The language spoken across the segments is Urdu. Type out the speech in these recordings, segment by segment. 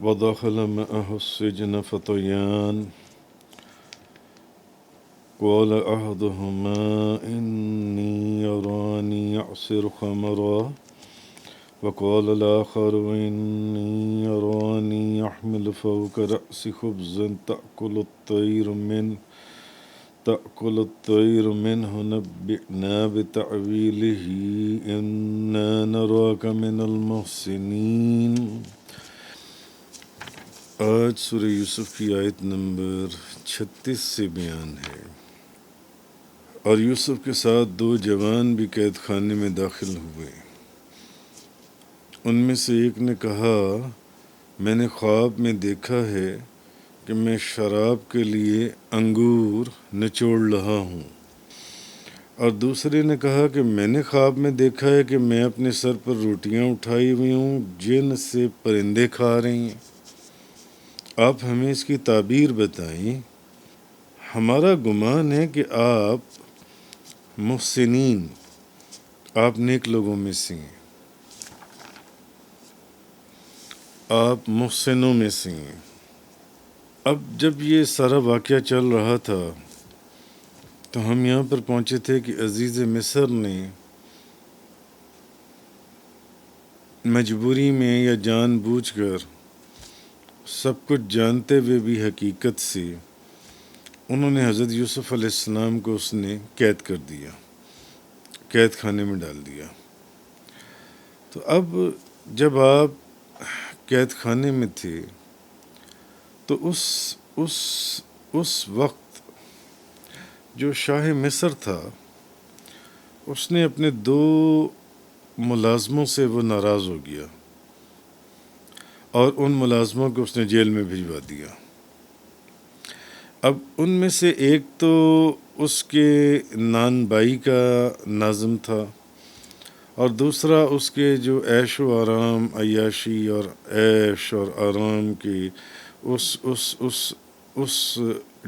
ودخل معه السجن فتيان قال أحدهما إني أراني أعصر خمرا وقال الآخر إني أراني أحمل فوق رأسي خبزا تأكل الطير منه نبئنا بتأويله إنا نراك من المحسنين۔ آج سورہ یوسف کی آیت نمبر 36 سے بیان ہے۔ اور یوسف کے ساتھ 2 جوان بھی قید خانے میں داخل ہوئے۔ ان میں سے ایک نے کہا میں نے خواب میں دیکھا ہے کہ میں شراب کے لیے انگور نچوڑ رہا ہوں، اور دوسرے نے کہا کہ میں نے خواب میں دیکھا ہے کہ میں اپنے سر پر روٹیاں اٹھائی ہوئی ہوں جن سے پرندے کھا رہی ہیں، آپ ہمیں اس کی تعبیر بتائیں۔ ہمارا گمان ہے کہ آپ محسنین، آپ نیک لوگوں میں سے ہیں، آپ محسنوں میں سے ہیں۔ اب جب یہ سارا واقعہ چل رہا تھا تو ہم یہاں پر پہنچے تھے کہ عزیز مصر نے مجبوری میں یا جان بوجھ کر سب کچھ جانتے ہوئے بھی حقیقت سے انہوں نے حضرت یوسف علیہ السلام کو اس نے قید کر دیا، قید خانے میں ڈال دیا۔ تو اب جب آپ قید خانے میں تھے تو اس وقت جو شاہ مصر تھا اس نے اپنے 2 ملازموں سے وہ ناراض ہو گیا اور ان ملازموں کو اس نے جیل میں بھجوا دیا۔ اب ان میں سے ایک تو اس کے نان بائی کا ناظم تھا، اور دوسرا اس کے جو عیش و آرام، عیاشی اور عیش اور آرام کی اس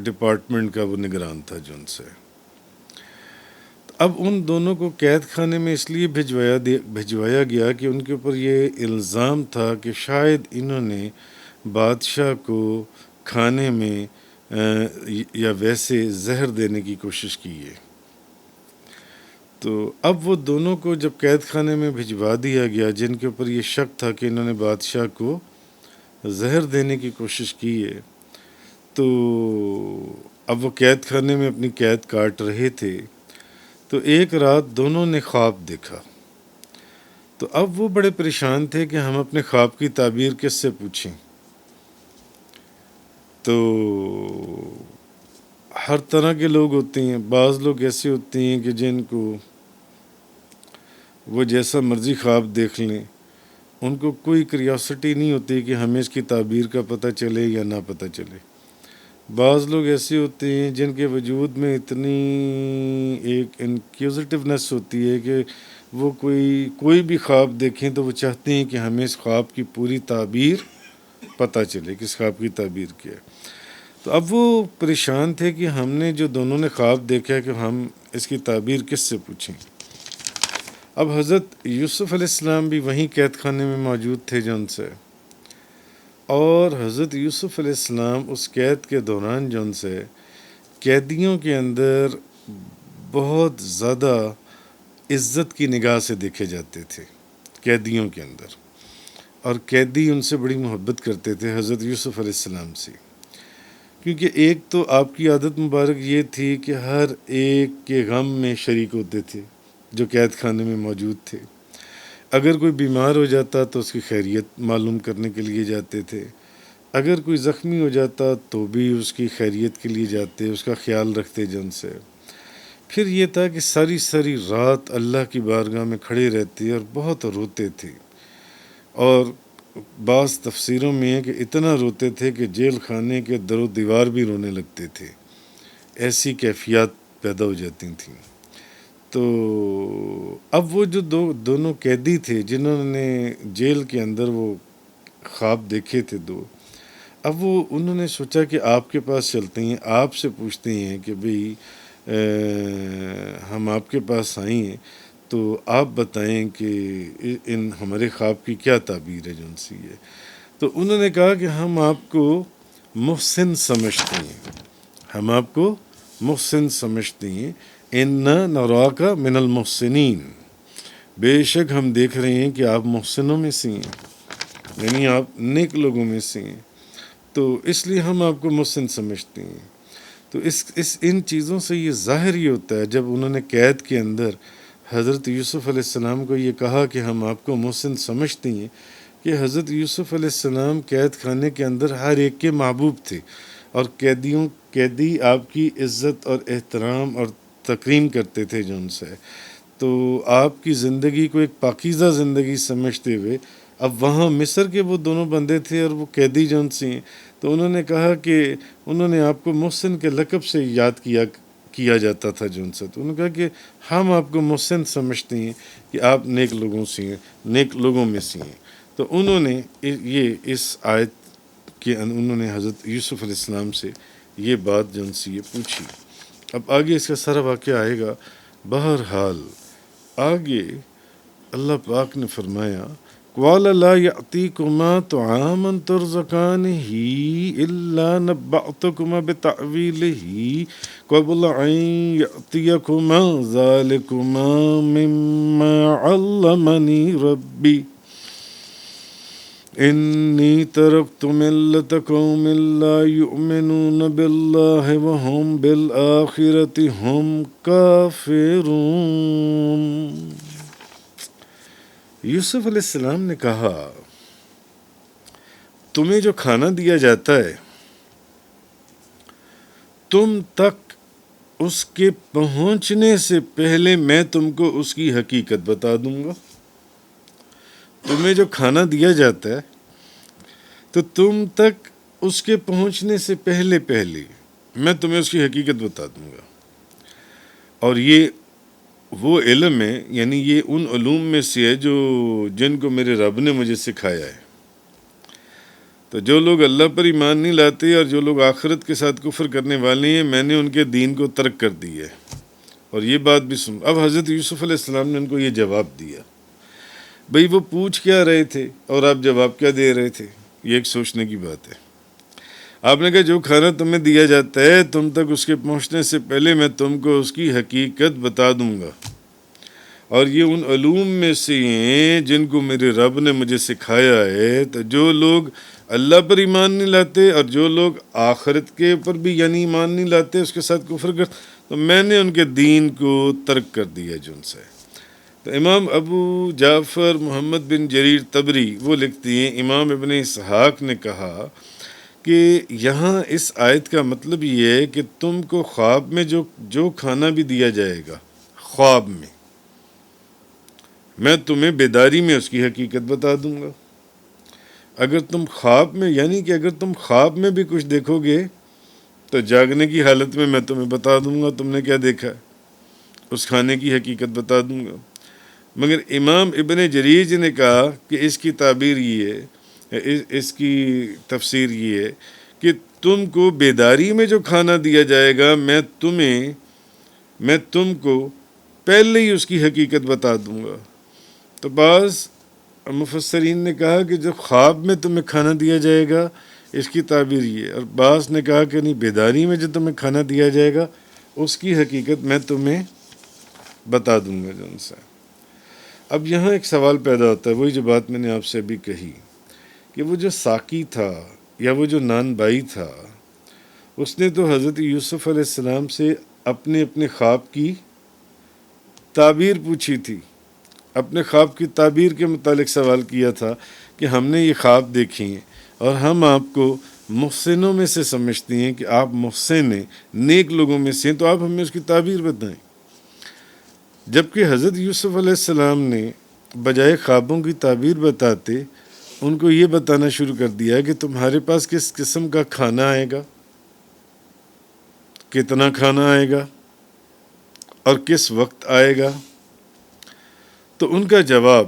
ڈپارٹمنٹ کا وہ نگران تھا جن سے۔ اب ان دونوں کو قید خانے میں اس لیے بھجوایا گیا کہ ان کے اوپر یہ الزام تھا کہ شاید انہوں نے بادشاہ کو کھانے میں یا ویسے زہر دینے کی کوشش کی ہے۔ تو اب وہ دونوں کو جب قید خانے میں بھجوا دیا گیا جن کے اوپر یہ شک تھا کہ انہوں نے بادشاہ کو زہر دینے کی کوشش کی ہے، تو اب وہ قید خانے میں اپنی قید کاٹ رہے تھے، تو ایک رات دونوں نے خواب دیکھا۔ تو اب وہ بڑے پریشان تھے کہ ہم اپنے خواب کی تعبیر کس سے پوچھیں۔ تو ہر طرح کے لوگ ہوتے ہیں، بعض لوگ ایسے ہوتے ہیں کہ جن کو وہ جیسا مرضی خواب دیکھ لیں، ان کو کوئی کریوسٹی نہیں ہوتی کہ ہمیں اس کی تعبیر کا پتہ چلے یا نہ پتہ چلے۔ بعض لوگ ایسے ہوتے ہیں جن کے وجود میں اتنی ایک انکیوزیٹیونیس ہوتی ہے کہ وہ کوئی بھی خواب دیکھیں تو وہ چاہتے ہیں کہ ہمیں اس خواب کی پوری تعبیر پتہ چلے کہ اس خواب کی تعبیر کیا ہے۔ تو اب وہ پریشان تھے کہ ہم نے جو دونوں نے خواب دیکھا ہے کہ ہم اس کی تعبیر کس سے پوچھیں۔ اب حضرت یوسف علیہ السلام بھی وہیں قید خانے میں موجود تھے جن سے، اور حضرت یوسف علیہ السلام اس قید کے دوران جن سے قیدیوں کے اندر بہت زیادہ عزت کی نگاہ سے دیکھے جاتے تھے قیدیوں کے اندر، اور قیدی ان سے بڑی محبت کرتے تھے حضرت یوسف علیہ السلام سے، کیونکہ ایک تو آپ کی عادت مبارک یہ تھی کہ ہر ایک کے غم میں شریک ہوتے تھے جو قید خانے میں موجود تھے۔ اگر کوئی بیمار ہو جاتا تو اس کی خیریت معلوم کرنے کے لیے جاتے تھے، اگر کوئی زخمی ہو جاتا تو بھی اس کی خیریت کے لیے جاتے، اس کا خیال رکھتے جن سے۔ پھر یہ تھا کہ ساری رات اللہ کی بارگاہ میں کھڑے رہتے اور بہت روتے تھے، اور بعض تفسیروں میں ہے کہ اتنا روتے تھے کہ جیل خانے کے در و دیوار بھی رونے لگتے تھے، ایسی کیفیات پیدا ہو جاتی تھیں۔ تو اب وہ جو دونوں قیدی تھے جنہوں نے جیل کے اندر وہ خواب دیکھے تھے 2، اب انہوں نے سوچا کہ آپ کے پاس چلتے ہیں، آپ سے پوچھتے ہیں کہ بھئی ہم آپ کے پاس آئے ہیں تو آپ بتائیں کہ ہمارے خواب کی کیا تعبیر ہے جن سی ہے۔ تو انہوں نے کہا کہ ہم آپ کو محسن سمجھتے ہیں، ہم آپ کو محسن سمجھتے ہیں، اِنَّا نَرَاكَ مِنَ الْمُحْسِنِينَ، بے شک ہم دیکھ رہے ہیں کہ آپ محسنوں میں سے ہیں، یعنی آپ نیک لوگوں میں سے ہیں، تو اس لیے ہم آپ کو محسن سمجھتے ہیں۔ تو ان چیزوں سے یہ ظاہر ہی ہوتا ہے، جب انہوں نے قید کے اندر حضرت یوسف علیہ السلام کو یہ کہا کہ ہم آپ کو محسن سمجھتے ہیں، کہ حضرت یوسف علیہ السلام قید خانے کے اندر ہر ایک کے محبوب تھے، اور قیدی آپ کی عزت اور احترام اور تکریم کرتے تھے جو ان سے، تو آپ کی زندگی کو ایک پاکیزہ زندگی سمجھتے ہوئے اب وہاں مصر کے وہ دونوں بندے تھے اور وہ قیدی جو ان سے ہیں، تو انہوں نے کہا کہ انہوں نے آپ کو محسن کے لقب سے یاد کیا جاتا تھا جو ان سے، تو انہوں نے کہا کہ ہم آپ کو محسن سمجھتے ہیں کہ آپ نیک لوگوں سے ہیں، نیک لوگوں میں سے ہیں۔ تو انہوں نے یہ اس آیت کے انہوں نے حضرت یوسف علیہ السلام سے یہ بات جو ان سے یہ پوچھی۔ اب آگے اس کا سارا واقعہ آئے گا۔ بہرحال آگے اللہ پاک نے فرمایا قَالَ لَا يَأْتِيكُمَا طَعَامٌ تُرْزَقَانِهِ إِلَّا نَبَّأْتُكُمَا بِتَأْوِيلِهِ قَبْلَ أَن يَأْتِيَكُمَا ذَلِكُمَا مِمَّا عَلَّمَنِي رَبِّي إِنِّي تَرَكْتُ مِلَّةَ قَوْمٍ لَا يُؤْمِنُونَ بِاللَّهِ وَهُمْ بِالْآخِرَةِ هُمْ كَافِرُونَ۔ یوسف علیہ السلام نے کہا تمہیں جو کھانا دیا جاتا ہے تم تک اس کے پہنچنے سے پہلے میں تم کو اس کی حقیقت بتا دوں گا۔ تمہیں جو کھانا دیا جاتا ہے تو تم تک اس کے پہنچنے سے پہلے میں تمہیں اس کی حقیقت بتا دوں گا، اور یہ وہ علم ہے، یعنی یہ ان علوم میں سے ہے جن کو میرے رب نے مجھے سکھایا ہے۔ تو جو لوگ اللہ پر ایمان نہیں لاتے اور جو لوگ آخرت کے ساتھ کفر کرنے والے ہیں، میں نے ان کے دین کو ترک کر دیا ہے۔ اور یہ بات بھی سن، اب حضرت یوسف علیہ السلام نے ان کو یہ جواب دیا۔ بھئی وہ پوچھ کیا رہے تھے اور آپ جواب کیا دے رہے تھے، یہ ایک سوچنے کی بات ہے۔ آپ نے کہا جو کھانا تمہیں دیا جاتا ہے تم تک اس کے پہنچنے سے پہلے میں تم کو اس کی حقیقت بتا دوں گا، اور یہ ان علوم میں سے ہیں جن کو میرے رب نے مجھے سکھایا ہے۔ تو جو لوگ اللہ پر ایمان نہیں لاتے اور جو لوگ آخرت کے اوپر بھی یعنی ایمان نہیں لاتے، اس کے ساتھ کفر کرتے، تو میں نے ان کے دین کو ترک کر دیا جو ان سے۔ تو امام ابو جعفر محمد بن جریر طبری وہ لکھتی ہیں، امام ابن اسحاق نے کہا کہ یہاں اس آیت کا مطلب یہ ہے کہ تم کو خواب میں جو کھانا بھی دیا جائے گا، خواب میں تمہیں بیداری میں اس کی حقیقت بتا دوں گا۔ اگر تم خواب میں، یعنی کہ اگر تم خواب میں بھی کچھ دیکھو گے تو جاگنے کی حالت میں تمہیں بتا دوں گا تم نے کیا دیکھا، اس کھانے کی حقیقت بتا دوں گا۔ مگر امام ابن جریج نے کہا کہ اس کی تعبیر یہ ہے، اس کی تفسیر یہ ہے کہ تم کو بیداری میں جو کھانا دیا جائے گا میں تم کو پہلے ہی اس کی حقیقت بتا دوں گا۔ تو بعض مفسرین نے کہا کہ جو خواب میں تمہیں کھانا دیا جائے گا اس کی تعبیر یہ ہے، اور بعض نے کہا کہ نہیں، بیداری میں جو تمہیں کھانا دیا جائے گا اس کی حقیقت میں تمہیں بتا دوں گا جو ان سے۔ اب یہاں ایک سوال پیدا ہوتا ہے، وہی جو بات میں نے آپ سے ابھی کہی کہ وہ جو ساقی تھا یا وہ جو نان بائی تھا، اس نے تو حضرت یوسف علیہ السلام سے اپنے خواب کی تعبیر پوچھی تھی، اپنے خواب کی تعبیر کے متعلق سوال کیا تھا کہ ہم نے یہ خواب دیکھی ہیں اور ہم آپ کو محسنوں میں سے سمجھتے ہیں کہ آپ محسن ہیں، نیک لوگوں میں سے ہیں، تو آپ ہمیں اس کی تعبیر بتائیں۔ جبکہ حضرت یوسف علیہ السلام نے بجائے خوابوں کی تعبیر بتاتے ان کو یہ بتانا شروع کر دیا کہ تمہارے پاس کس قسم کا کھانا آئے گا، کتنا کھانا آئے گا اور کس وقت آئے گا۔ تو ان کا جواب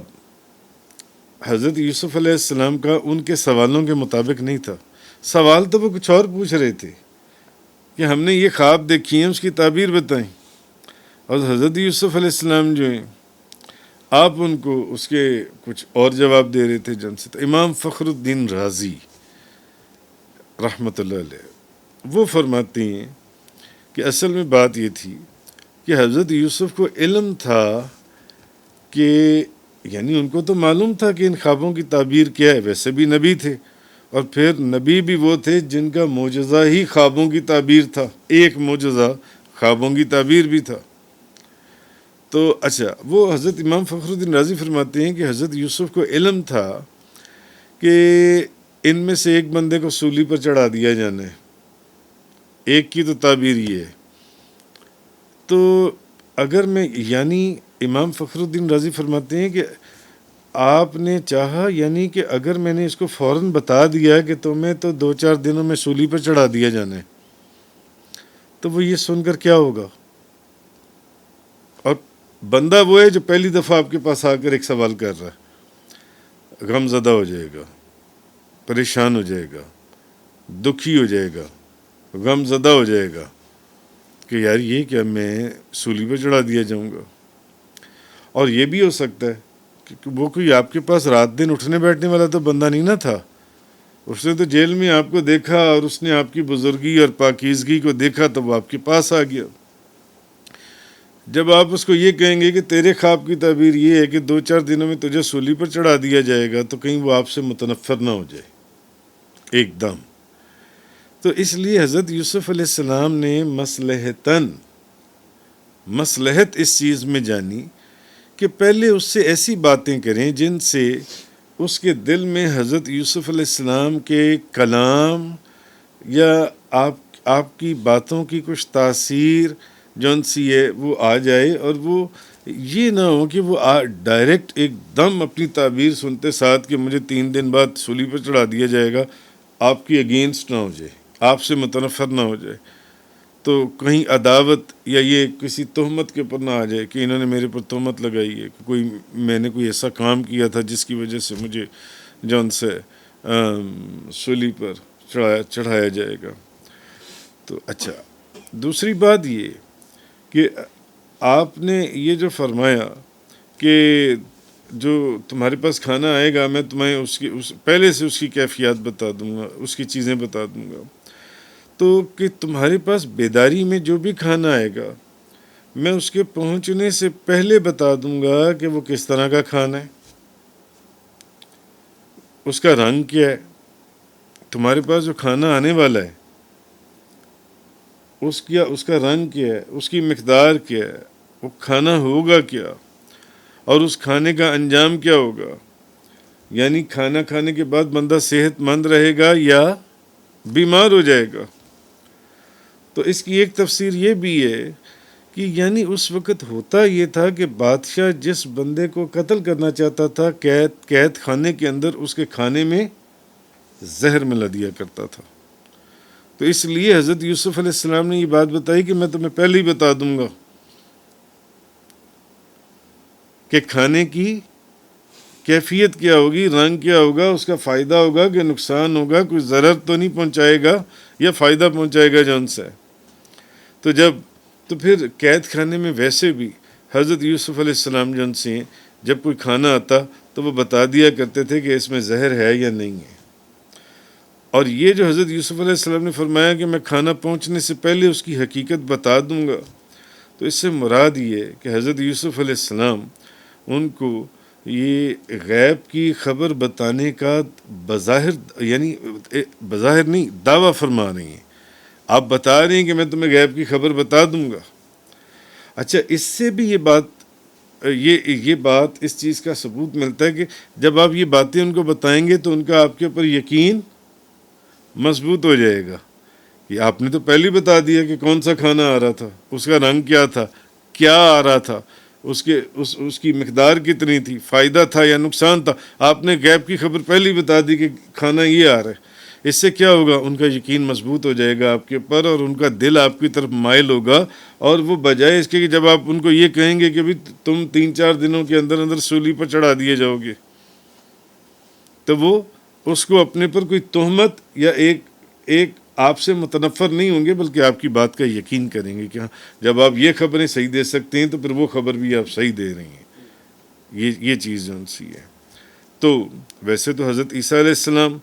حضرت یوسف علیہ السلام کا ان کے سوالوں کے مطابق نہیں تھا۔ سوال تو وہ کچھ اور پوچھ رہے تھے کہ ہم نے یہ خواب دیکھی ہیں، اس کی تعبیر بتائیں۔ اور حضرت یوسف علیہ السلام جو ہیں آپ ان کو اس کے کچھ اور جواب دے رہے تھے جن سے. تو امام فخر الدین رازی رحمۃ اللہ علیہ وہ فرماتے ہیں کہ اصل میں بات یہ تھی کہ حضرت یوسف کو علم تھا کہ یعنی ان کو تو معلوم تھا کہ ان خوابوں کی تعبیر کیا ہے، ویسے بھی نبی تھے، اور پھر نبی بھی وہ تھے جن کا معجزہ ہی خوابوں کی تعبیر تھا، ایک معجزہ خوابوں کی تعبیر بھی تھا. تو اچھا، وہ حضرت امام فخر الدین رازی فرماتے ہیں کہ حضرت یوسف کو علم تھا کہ ان میں سے ایک بندے کو سولی پر چڑھا دیا جانا ہے، ایک کی تو تعبیر یہ ہے. تو اگر میں یعنی امام فخر الدین رازی فرماتے ہیں کہ آپ نے چاہا یعنی کہ اگر میں نے اس کو فوراً بتا دیا کہ تمہیں تو 2-4 دنوں میں سولی پر چڑھا دیا جانا ہے، تو وہ یہ سن کر کیا ہوگا؟ اور بندہ وہ ہے جو پہلی دفعہ آپ کے پاس آ کر ایک سوال کر رہا ہے، غم زدہ ہو جائے گا، پریشان ہو جائے گا، دکھی ہو جائے گا، غم زدہ ہو جائے گا کہ یار یہ کیا، میں سولی پہ چڑھا دیا جاؤں گا. اور یہ بھی ہو سکتا ہے کہ وہ کوئی آپ کے پاس رات دن اٹھنے بیٹھنے والا تو بندہ نہیں نہ تھا، اس نے تو جیل میں آپ کو دیکھا اور اس نے آپ کی بزرگی اور پاکیزگی کو دیکھا تو وہ آپ کے پاس آ گیا. جب آپ اس کو یہ کہیں گے کہ تیرے خواب کی تعبیر یہ ہے کہ 2-4 دنوں میں تجھے سولی پر چڑھا دیا جائے گا، تو کہیں وہ آپ سے متنفر نہ ہو جائے ایک دم. تو اس لیے حضرت یوسف علیہ السلام نے مصلحت اس چیز میں جانی کہ پہلے اس سے ایسی باتیں کریں جن سے اس کے دل میں حضرت یوسف علیہ السلام کے کلام یا آپ کی باتوں کی کچھ تاثیر جون سی ہے وہ آ جائے، اور وہ یہ نہ ہو کہ وہ ڈائریکٹ ایک دم اپنی تعبیر سنتے ساتھ کہ مجھے 3 دن بعد سولی پر چڑھا دیا جائے گا، آپ کی اگینسٹ نہ ہو جائے، آپ سے متنفر نہ ہو جائے، تو کہیں عداوت یا یہ کسی تہمت کے اوپر نہ آ جائے کہ انہوں نے میرے پر تہمت لگائی ہے کہ میں نے کوئی ایسا کام کیا تھا جس کی وجہ سے مجھے جون سے سولی پر چڑھایا جائے گا. تو اچھا، دوسری بات یہ کہ آپ نے یہ جو فرمایا کہ جو تمہارے پاس کھانا آئے گا میں تمہیں پہلے سے اس کی کیفیات بتا دوں گا، اس کی چیزیں بتا دوں گا، تو کہ تمہارے پاس بیداری میں جو بھی کھانا آئے گا میں اس کے پہنچنے سے پہلے بتا دوں گا کہ وہ کس طرح کا کھانا ہے، اس کا رنگ کیا ہے. تمہارے پاس جو کھانا آنے والا ہے اس کا رنگ کیا ہے، اس کی مقدار کیا ہے، وہ کھانا ہوگا کیا، اور اس کھانے کا انجام کیا ہوگا. یعنی کھانا کھانے کے بعد بندہ صحت مند رہے گا یا بیمار ہو جائے گا. تو اس کی ایک تفسیر یہ بھی ہے کہ یعنی اس وقت ہوتا یہ تھا کہ بادشاہ جس بندے کو قتل کرنا چاہتا تھا قید خانے کے اندر اس کے کھانے میں زہر ملا دیا کرتا تھا. تو اس لیے حضرت یوسف علیہ السلام نے یہ بات بتائی کہ میں تمہیں پہلے ہی بتا دوں گا کہ کھانے کی کیفیت کیا ہوگی، رنگ کیا ہوگا، اس کا فائدہ ہوگا کہ نقصان ہوگا، کوئی ضرر تو نہیں پہنچائے گا یا فائدہ پہنچائے گا جون سے. تو پھر قید خانے میں ویسے بھی حضرت یوسف علیہ السلام جون سے جب کوئی کھانا آتا تو وہ بتا دیا کرتے تھے کہ اس میں زہر ہے یا نہیں ہے. اور یہ جو حضرت یوسف علیہ السلام نے فرمایا کہ میں کھانا پہنچنے سے پہلے اس کی حقیقت بتا دوں گا، تو اس سے مراد یہ ہے کہ حضرت یوسف علیہ السلام ان کو یہ غیب کی خبر بتانے کا بظاہر نہیں دعویٰ فرما رہی ہیں. آپ بتا رہے ہیں کہ میں تمہیں غیب کی خبر بتا دوں گا. اچھا، اس سے بھی یہ بات اس چیز کا ثبوت ملتا ہے کہ جب آپ یہ باتیں ان کو بتائیں گے تو ان کا آپ کے اوپر یقین مضبوط ہو جائے گا کہ آپ نے تو پہلے بتا دیا کہ کون سا کھانا آ رہا تھا، اس کا رنگ کیا تھا، کیا آ رہا تھا، اس کی مقدار کتنی تھی، فائدہ تھا یا نقصان تھا. آپ نے غیب کی خبر پہلے ہی بتا دی کہ کھانا یہ آ رہا ہے. اس سے کیا ہوگا؟ ان کا یقین مضبوط ہو جائے گا آپ کے اوپر، اور ان کا دل آپ کی طرف مائل ہوگا، اور وہ بجائے اس کے کہ جب آپ ان کو یہ کہیں گے کہ بھی تم 3-4 دنوں کے اندر سولی پر چڑھا دیے جاؤ گے، تو وہ اس کو اپنے پر کوئی تہمت یا ایک آپ سے متنفر نہیں ہوں گے، بلکہ آپ کی بات کا یقین کریں گے کہ ہاں جب آپ یہ خبریں صحیح دے سکتے ہیں تو پھر وہ خبر بھی آپ صحیح دے رہی ہیں. یہ چیز جو ان سی ہے. تو ویسے تو حضرت عیسیٰ علیہ السلام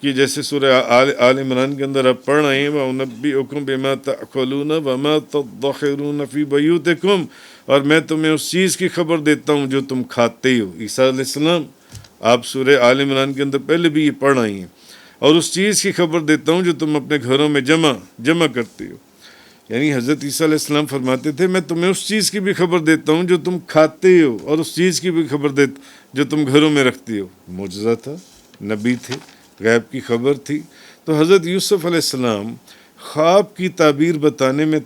کہ جیسے سورہ آل عمران کے اندر آپ پڑھ رہے ہیں وَأُنَبِّئُكُم بِمَا تَأْكُلُونَ وَمَا تَدَّخِرُونَ فِي بُيُوتِكُم، اور میں تمہیں اس چیز کی خبر دیتا ہوں جو تم کھاتے ہو. عیسیٰ علیہ السلام آپ سورہ آل عمران کے اندر پہلے بھی یہ پڑھ رہے ہیں. اور اس چیز کی خبر دیتا ہوں جو تم اپنے گھروں میں جمع کرتے ہو. یعنی حضرت عیسیٰ علیہ السلام فرماتے تھے میں تمہیں اس چیز کی بھی خبر دیتا ہوں جو تم کھاتے ہو، اور اس چیز کی بھی خبر دیتا جو تم گھروں میں رکھتے ہو. معجزہ تھا، نبی تھے، غیب کی خبر تھی. تو حضرت یوسف علیہ السلام خواب کی تعبیر بتانے میں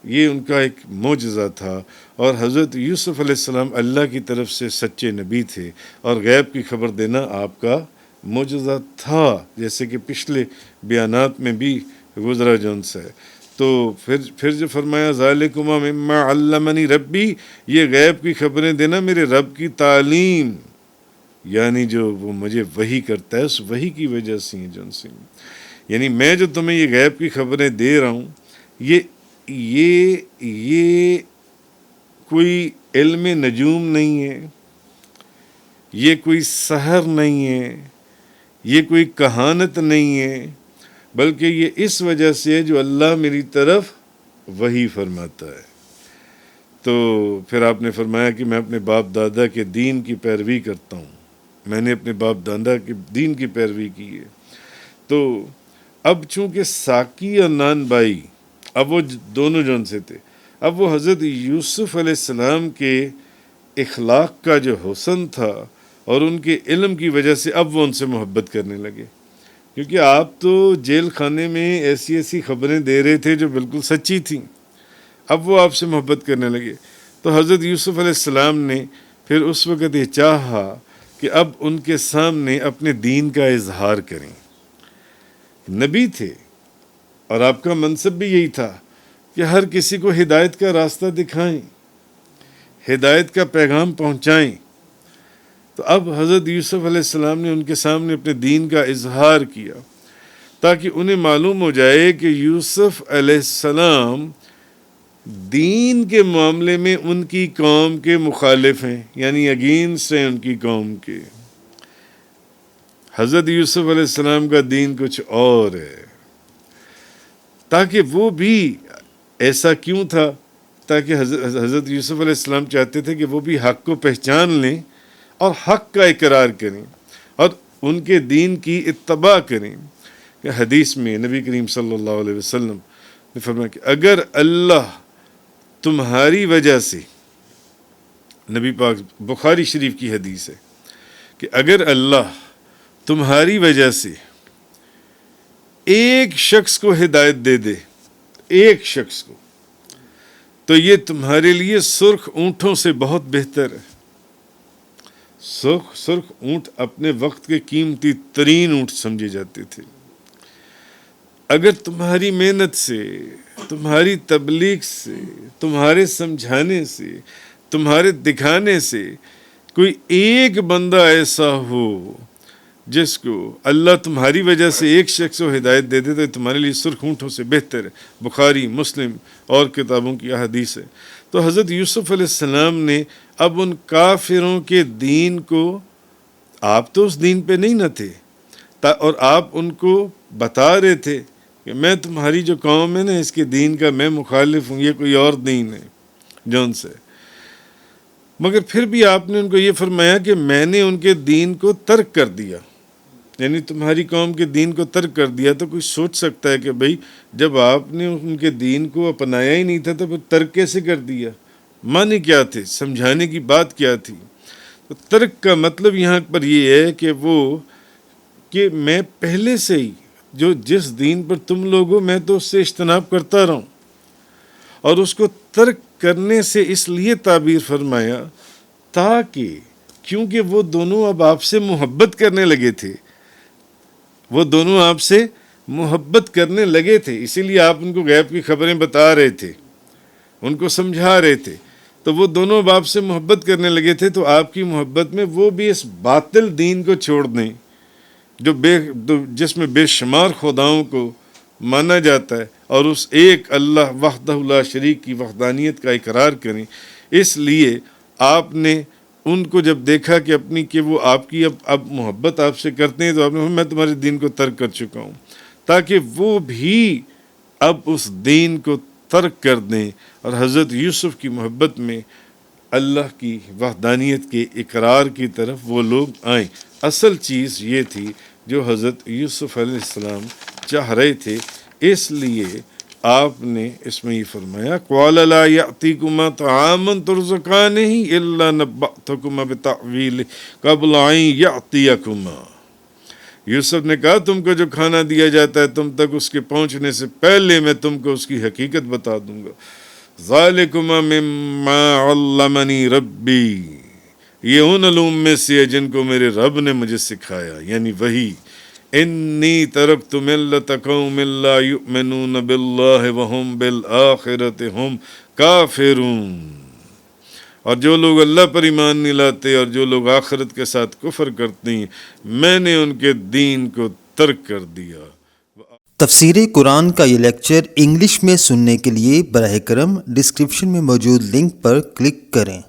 یہ ان کا ایک معجزہ تھا. اور حضرت یوسف علیہ السلام اللہ کی طرف سے سچے نبی تھے، اور غیب کی خبر دینا آپ کا معجزہ تھا، جیسے کہ پچھلے بیانات میں بھی گزرا جون سے. تو پھر جو فرمایا ذالکما مما علمنی ربی، یہ غیب کی خبریں دینا میرے رب کی تعلیم، یعنی جو وہ مجھے وحی کرتا ہے اس وحی کی وجہ سے ہیں جون سے. یعنی میں جو تمہیں یہ غیب کی خبریں دے رہا ہوں، یہ کوئی علم نجوم نہیں ہے، یہ کوئی سحر نہیں ہے، یہ کوئی کہانت نہیں ہے، بلکہ یہ اس وجہ سے ہے جو اللہ میری طرف وحی فرماتا ہے. تو پھر آپ نے فرمایا کہ میں اپنے باپ دادا کے دین کی پیروی کرتا ہوں، میں نے اپنے باپ دادا کے دین کی پیروی کی ہے. تو اب چونکہ ساقی اور نان بائی اب وہ دونوں جون سے تھے، اب وہ حضرت یوسف علیہ السلام کے اخلاق کا جو حسن تھا اور ان کے علم کی وجہ سے اب وہ ان سے محبت کرنے لگے. کیونکہ آپ تو جیل خانے میں ایسی خبریں دے رہے تھے جو بالکل سچی تھیں، اب وہ آپ سے محبت کرنے لگے. تو حضرت یوسف علیہ السلام نے پھر اس وقت یہ چاہا کہ اب ان کے سامنے اپنے دین کا اظہار کریں. نبی تھے اور آپ کا منصب بھی یہی تھا کہ ہر کسی کو ہدایت کا راستہ دکھائیں، ہدایت کا پیغام پہنچائیں. تو اب حضرت یوسف علیہ السلام نے ان کے سامنے اپنے دین کا اظہار کیا تاکہ انہیں معلوم ہو جائے کہ یوسف علیہ السلام دین کے معاملے میں ان کی قوم کے مخالف ہیں، یعنی اگینسٹ ہیں ان کی قوم کے. حضرت یوسف علیہ السلام کا دین کچھ اور ہے. تاکہ وہ بھی ایسا کیوں تھا؟ تاکہ حضرت یوسف علیہ السلام چاہتے تھے کہ وہ بھی حق کو پہچان لیں اور حق کا اقرار کریں اور ان کے دین کی اتباع کریں. کہ حدیث میں نبی کریم صلی اللہ علیہ وسلم نے فرمایا کہ اگر اللہ تمہاری وجہ سے، نبی پاک بخاری شریف کی حدیث ہے کہ اگر اللہ تمہاری وجہ سے ایک شخص کو ہدایت دے دے، ایک شخص کو، تو یہ تمہارے لیے سرخ اونٹوں سے بہت بہتر ہے. سرخ اونٹ اپنے وقت کے قیمتی ترین اونٹ سمجھے جاتے تھے. اگر تمہاری محنت سے، تمہاری تبلیغ سے، تمہارے سمجھانے سے، تمہارے دکھانے سے کوئی ایک بندہ ایسا ہو جس کو اللہ تمہاری وجہ سے ایک شخص کو ہدایت دے دے تو تمہارے لیے سرخ اونٹوں سے بہتر ہے. بخاری، مسلم اور کتابوں کی حدیث ہے. تو حضرت یوسف علیہ السلام نے اب ان کافروں کے دین کو، آپ تو اس دین پہ نہیں نہ تھے، اور آپ ان کو بتا رہے تھے کہ میں تمہاری جو قوم ہے نا اس کے دین کا میں مخالف ہوں، یہ کوئی اور دین ہے جون سے. مگر پھر بھی آپ نے ان کو یہ فرمایا کہ میں نے ان کے دین کو ترک کر دیا، یعنی تمہاری قوم کے دین کو ترک کر دیا. تو کوئی سوچ سکتا ہے کہ بھئی جب آپ نے ان کے دین کو اپنایا ہی نہیں تھا تو پھر ترک کیسے کر دیا؟ معنی کیا تھے؟ سمجھانے کی بات کیا تھی؟ تو ترک کا مطلب یہاں پر یہ ہے کہ میں پہلے سے ہی جو جس دین پر تم لوگ ہو میں تو اس سے اجتناب کرتا رہا ہوں. اور اس کو ترک کرنے سے اس لیے تعبیر فرمایا تاکہ کیونکہ وہ دونوں اب آپ سے محبت کرنے لگے تھے، وہ دونوں آپ سے محبت کرنے لگے تھے، اسی لیے آپ ان کو غیب کی خبریں بتا رہے تھے، ان کو سمجھا رہے تھے. تو وہ دونوں اب آپ سے محبت کرنے لگے تھے تو آپ کی محبت میں وہ بھی اس باطل دین کو چھوڑ دیں جس میں بے شمار خداؤں کو مانا جاتا ہے اور اس ایک اللہ وحدہ لا شریک کی وحدانیت کا اقرار کریں. اس لیے آپ نے ان کو جب دیکھا کہ اپنی کہ وہ آپ کی اب محبت آپ سے کرتے ہیں تو آپ نے میں تمہارے دین کو ترک کر چکا ہوں، تاکہ وہ بھی اب اس دین کو ترک کر دیں اور حضرت یوسف کی محبت میں اللہ کی وحدانیت کے اقرار کی طرف وہ لوگ آئیں۔ اصل چیز یہ تھی جو حضرت یوسف علیہ السلام چاہ رہے تھے، اس لیے آپ نے اس میں یہ فرمایا قَالَ لَا يَأْتِيكُمَا طَعَامٌ تُرْزَقَانِهِ إِلَّا نَبَّأْتُكُمَا بِتَأْوِيلِهِ قَبْلَ أَن يَأْتِيَكُمَا۔ یوسف نے کہا تم کو جو کھانا دیا جاتا ہے تم تک اس کے پہنچنے سے پہلے میں تم کو اس کی حقیقت بتا دوں گا۔ ذَلِكُمَا مِمَّا عَلَّمَنِي رَبِّي، یہ ان علوم میں سے ہے جن کو میرے رب نے مجھے سکھایا، یعنی وہی۔ انی ترکت ملت قوم لا یؤمنون باللہ وہم بالآخرۃ ہم کافرون، اور جو لوگ اللہ پر ایمان نہیں لاتے اور جو لوگ آخرت کے ساتھ کفر کرتے ہیں میں نے ان کے دین کو ترک کر دیا۔ تفسیر قرآن کا یہ لیکچر انگلش میں سننے کے لیے براہ کرم ڈسکرپشن میں موجود لنک پر کلک کریں۔